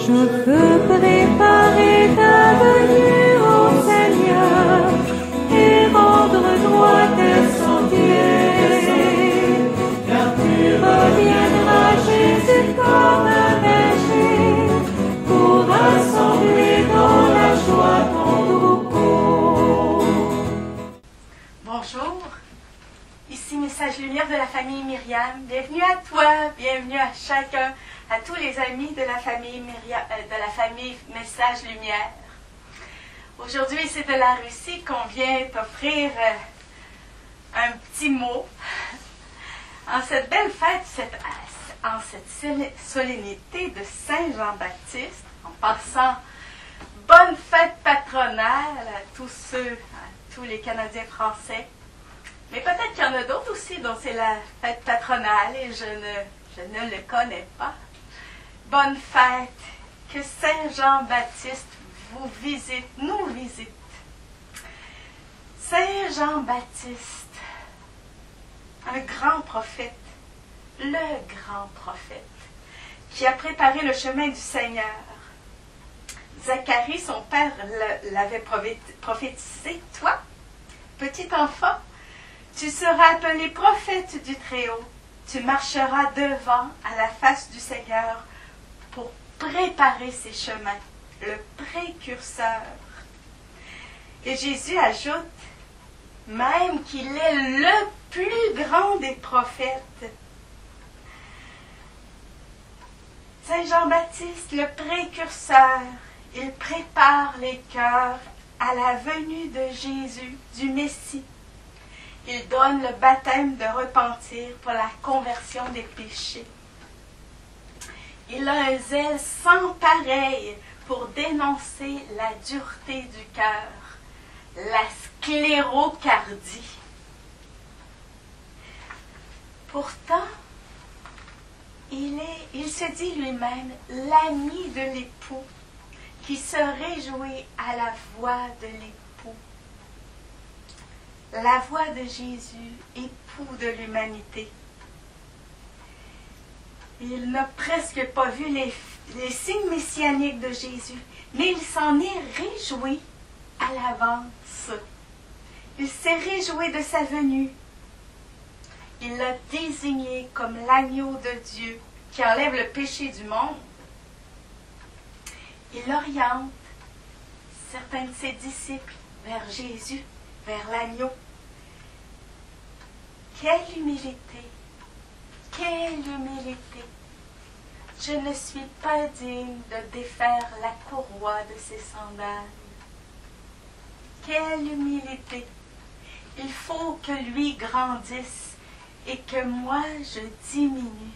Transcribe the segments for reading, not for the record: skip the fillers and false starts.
Je veux préparer ta venue au Seigneur et rendre droit tes sentiers. Car tu reviendras, Jésus, comme un berger, pour rassembler dans la joie ton troupeau. Bonjour, ici Message Lumière de la famille Myriam. Bienvenue à toi, bienvenue à chacun, à tous les amis de la famille Message Lumière. Aujourd'hui, c'est de la Russie qu'on vient t'offrir un petit mot. En cette belle fête, en cette solennité de Saint Jean-Baptiste, en passant bonne fête patronale à tous les Canadiens français. Mais peut-être qu'il y en a d'autres aussi dont c'est la fête patronale et je ne le connais pas. Bonne fête, que Saint Jean-Baptiste nous visite. Saint Jean-Baptiste, un grand prophète, le grand prophète, qui a préparé le chemin du Seigneur. Zacharie, son père, l'avait prophétisé. Toi, petit enfant, tu seras appelé prophète du Très-Haut. Tu marcheras devant à la face du Seigneur pour préparer ses chemins, le précurseur. Et Jésus ajoute même qu'il est le plus grand des prophètes. Saint Jean-Baptiste, le précurseur, il prépare les cœurs à la venue de Jésus, du Messie. Il donne le baptême de repentir pour la conversion des péchés. Il a un zèle sans pareil pour dénoncer la dureté du cœur, la sclérocardie. Pourtant, il se dit lui-même l'ami de l'époux qui se réjouit à la voix de l'époux. La voix de Jésus, époux de l'humanité. Il n'a presque pas vu les signes messianiques de Jésus, mais il s'en est réjoui à l'avance. Il s'est réjoui de sa venue. Il l'a désigné comme l'agneau de Dieu qui enlève le péché du monde. Il oriente certains de ses disciples vers Jésus, vers l'agneau. Quelle humilité! Quelle humilité! Je ne suis pas digne de défaire la courroie de ses sandales. Quelle humilité! Il faut que lui grandisse et que moi je diminue.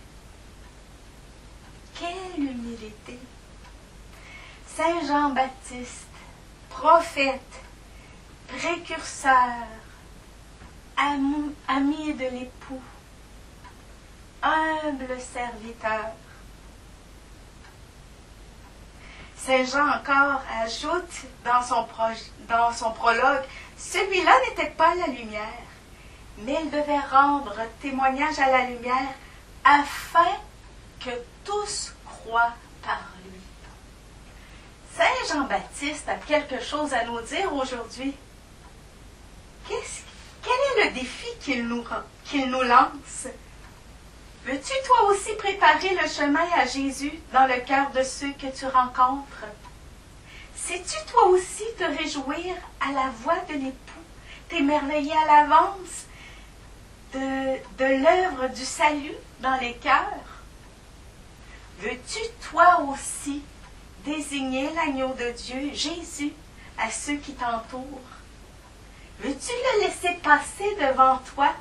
Quelle humilité! Saint Jean-Baptiste, prophète, précurseur, ami de l'époux, humble serviteur. Saint Jean encore ajoute dans son prologue, celui-là n'était pas la lumière, mais il devait rendre témoignage à la lumière afin que tous croient par lui. Saint Jean-Baptiste a quelque chose à nous dire aujourd'hui. Quel est le défi qu'il nous lance? Veux-tu toi aussi préparer le chemin à Jésus dans le cœur de ceux que tu rencontres? Sais-tu toi aussi te réjouir à la voix de l'époux, t'émerveiller à l'avance de l'œuvre du salut dans les cœurs? Veux-tu toi aussi désigner l'agneau de Dieu, Jésus, à ceux qui t'entourent? Veux-tu le laisser passer devant toi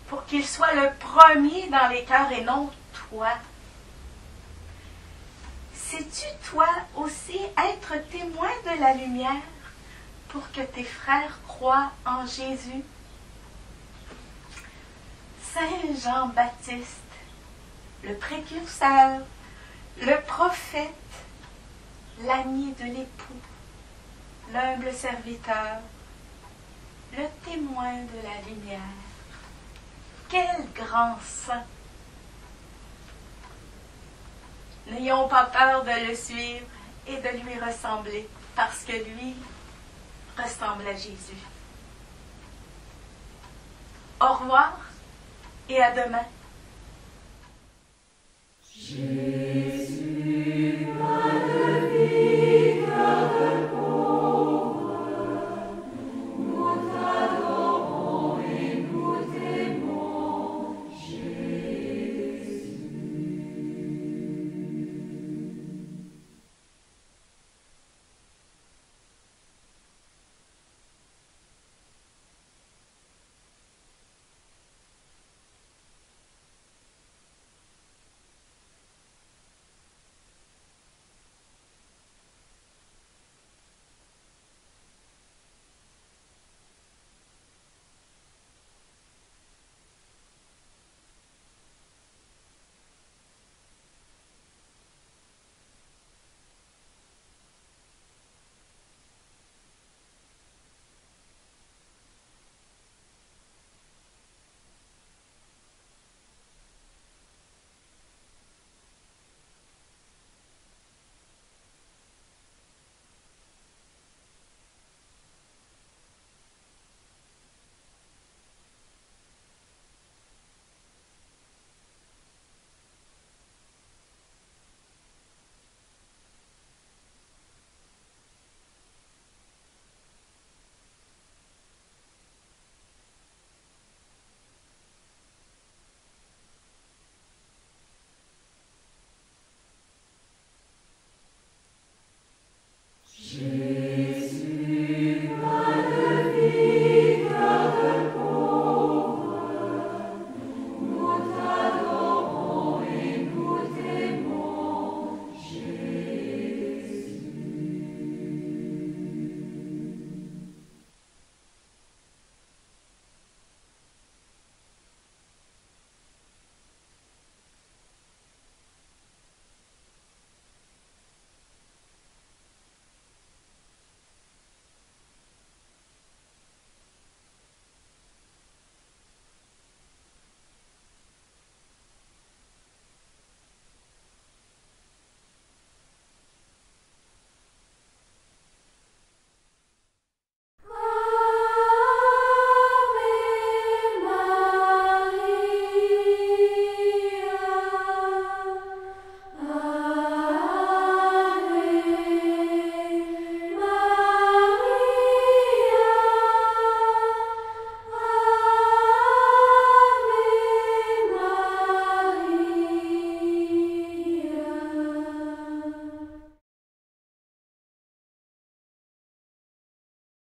pour qu'il soit le premier dans les cœurs et non toi? Sais-tu toi aussi être témoin de la lumière pour que tes frères croient en Jésus? Saint Jean-Baptiste, le précurseur, le prophète, l'ami de l'époux, l'humble serviteur, le témoin de la lumière. Quel grand saint! N'ayons pas peur de le suivre et de lui ressembler, parce que lui ressemble à Jésus. Au revoir et à demain.